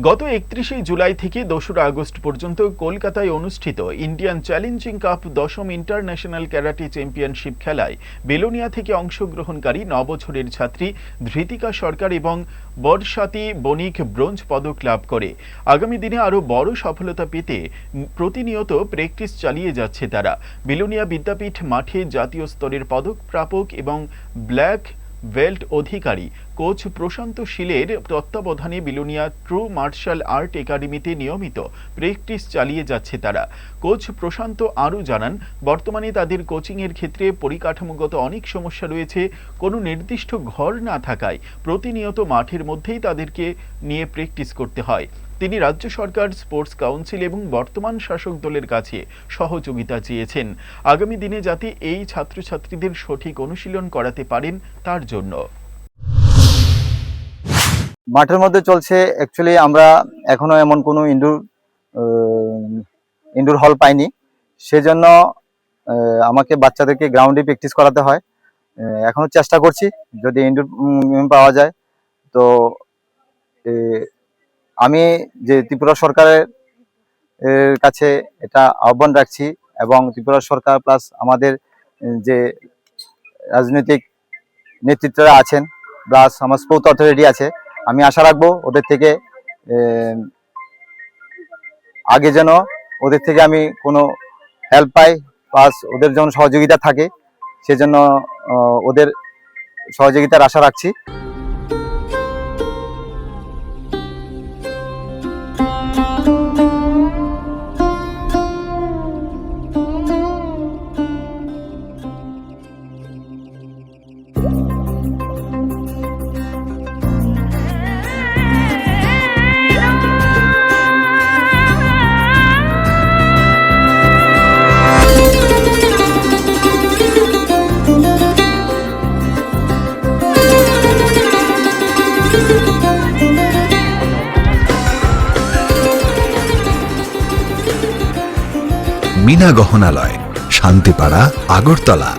গত ৩১ জুলাই থেকে ২রা আগস্ট পর্যন্ত কলকাতায় অনুষ্ঠিত ইন্ডিয়ান চ্যালেঞ্জিং কাপ ১০ম ইন্টারন্যাশনাল ক্যারাটে চ্যাম্পিয়নশিপ খেলায় বেলোনিয়া থেকে অংশগ্রহণকারী ৯ বছরের ছাত্রী ধৃতিকা সরকার এবং বর্ষাতি বণিক ব্রোঞ্জ পদক লাভ করে। আগামী দিনে আরও বড় সফলতা পেতে প্রতিনিয়ত প্র্যাকটিস চালিয়ে যাচ্ছে তারা। বেলোনিয়া বিদ্যাপীঠ মাঠে জাতীয় স্তরের পদক প্রাপক এবং ব্ল্যাক বেল্ট অধিকারী কোচ প্রশান্ত শীলের তত্ত্বাবধানে বেলোনিয়া ট্রু মার্শাল আর্ট একাডেমিতে নিয়মিত প্র্যাকটিস চালিয়ে যাচ্ছে তারা। কোচ প্রশান্ত আরও জানান, বর্তমানে তাদের কোচিংয়ের ক্ষেত্রে পরিকাঠামোগত অনেক সমস্যা রয়েছে। কোনো নির্দিষ্ট ঘর না থাকায় প্রতিনিয়ত মাঠের মধ্যেই তাদেরকে নিয়ে প্র্যাকটিস করতে হয়। তিনি রাজ্য সরকার, স্পোর্টস কাউন্সিল এবং বর্তমান শাসক দলের কাছে সহযোগিতা চেয়েছেন আগামী দিনে যাতে এই ছাত্রছাত্রীদের সঠিক অনুশীলন করাতে পারেন তার জন্য। মাঠের মধ্যে চলছে। অ্যাকচুয়ালি আমরা এখনো এমন কোনো ইনডোর হল পাইনি, সেজন্য আমাকে বাচ্চাদেরকে গ্রাউন্ডে প্র্যাকটিস করাতে হয়। এখনো চেষ্টা করছি, যদি ইনডোর পাওয়া যায় তো। আমি যে ত্রিপুরা সরকারের কাছে এটা আহ্বান রাখছি এবং ত্রিপুরা সরকার প্লাস আমাদের যে রাজনৈতিক নেতৃত্বরা আছেন প্লাস আমার স্পোর্টস অথরিটি আছে, আমি আশা রাখবো ওদের থেকে আগে যেন ওদের থেকে আমি কোনো হেল্প পাই, প্লাস ওদের যেন সহযোগিতা থাকে, সেজন্য ওদের সহযোগিতার আশা রাখছি। মিনা গহনালয়, শান্তিপাড়া, আগরতলা।